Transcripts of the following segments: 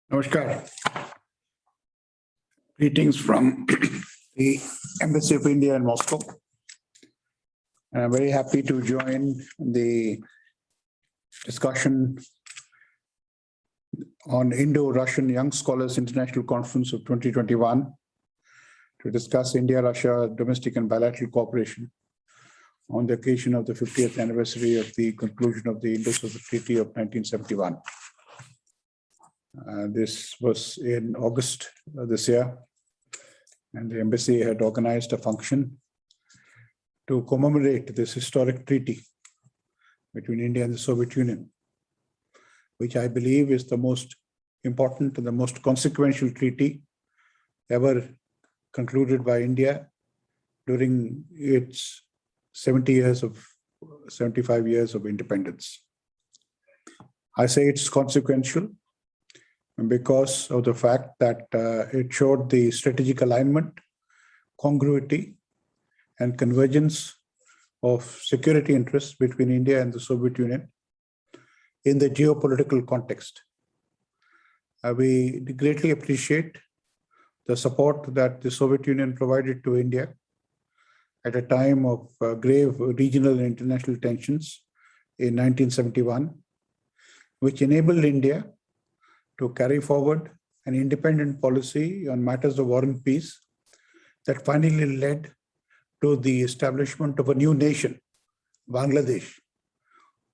Namaskar. Greetings from the Embassy of India in Moscow. And I'm very happy to join the discussion on Indo-Russian Young Scholars International Conference of 2021 to discuss India-Russia domestic and bilateral cooperation on the occasion of the 50th anniversary of the conclusion of the Indo-Soviet Treaty of 1971. This was in August this year, and the embassy had organized a function to commemorate this historic treaty between India and the Soviet Union, which I believe is the most important and the most consequential treaty ever concluded by India during its 75 years of independence. I say it's consequential because of the fact that it showed the strategic alignment, congruity, and convergence of security interests between India and the Soviet Union in the geopolitical context. We greatly appreciate the support that the Soviet Union provided to India at a time of grave regional and international tensions in 1971, which enabled India to carry forward an independent policy on matters of war and peace that finally led to the establishment of a new nation, Bangladesh,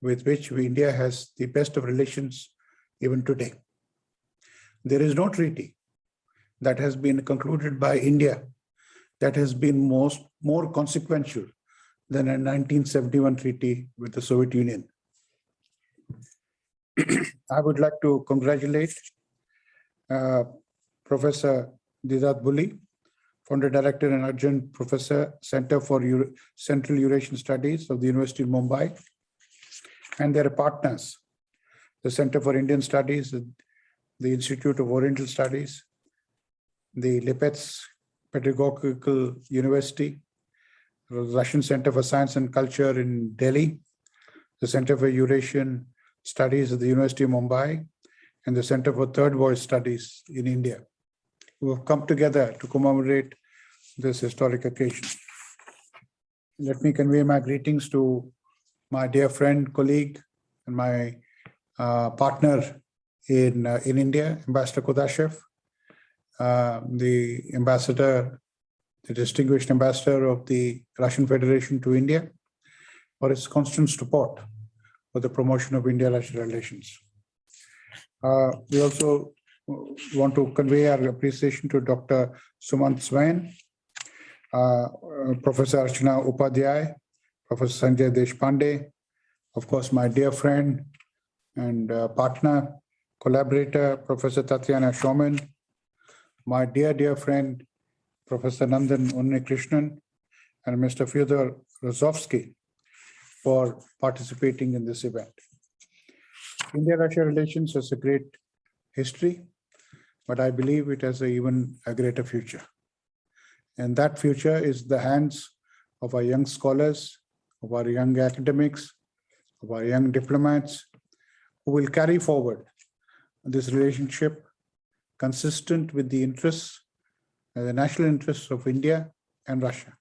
with which India has the best of relations even today. There is no treaty that has been concluded by India that has been more consequential than a 1971 treaty with the Soviet Union. I would like to congratulate Professor Didat Bulli, Founder Director and Adjunct Professor, Center for Central Eurasian Studies of the University of Mumbai, and their partners, the Center for Indian Studies, the Institute of Oriental Studies, the Lipetsk Pedagogical University, the Russian Center for Science and Culture in Delhi, the Center for Eurasian Studies at the University of Mumbai, and the Center for Third Voice Studies in India, who have come together to commemorate this historic occasion. Let me convey my greetings to my dear friend, colleague, and my partner in India, Ambassador Kudashev, the distinguished ambassador of the Russian Federation to India, for his constant support for the promotion of India-Russia relations. We also want to convey our appreciation to Dr. Sumant Swain, Professor Archana Upadhyay, Professor Sanjay Deshpande, of course, my dear friend and partner, collaborator, Professor Tatyana Shomin, my dear friend, Professor Nandan Unnikrishnan, and Mr. Fyodor Rozovsky for participating in this event. India-Russia relations has a great history, but I believe it has even a greater future. And that future is the hands of our young scholars, of our young academics, of our young diplomats, who will carry forward this relationship consistent with the interests, the national interests of India and Russia.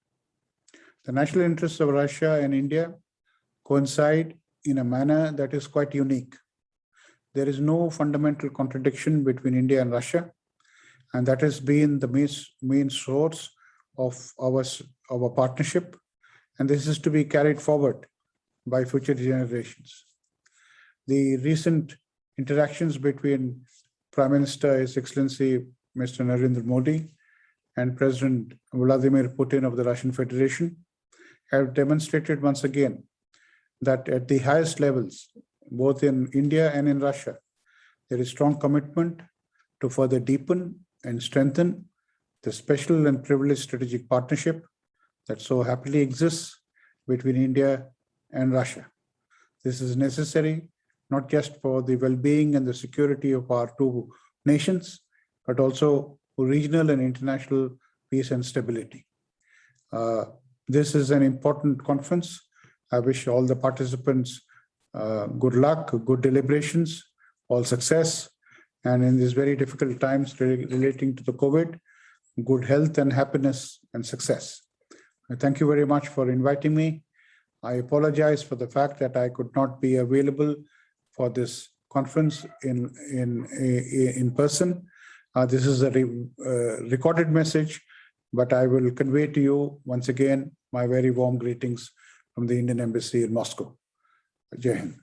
The national interests of Russia and India coincide in a manner that is quite unique. There is no fundamental contradiction between India and Russia, and that has been the main source of our partnership, and this is to be carried forward by future generations. The recent interactions between Prime Minister, His Excellency Mr. Narendra Modi, and President Vladimir Putin of the Russian Federation have demonstrated once again that at the highest levels, both in India and in Russia, there is strong commitment to further deepen and strengthen the special and privileged strategic partnership that so happily exists between India and Russia. This is necessary not just for the well-being and the security of our two nations, but also for regional and international peace and stability. This is an important conference. I wish all the participants good luck, good deliberations, all success, and in these very difficult times relating to the COVID, good health and happiness and success. I thank you very much for inviting me. I apologize for the fact that I could not be available for this conference in person. This is a recorded message, but I will convey to you once again my very warm greetings from the Indian Embassy in Moscow. Jai Hind.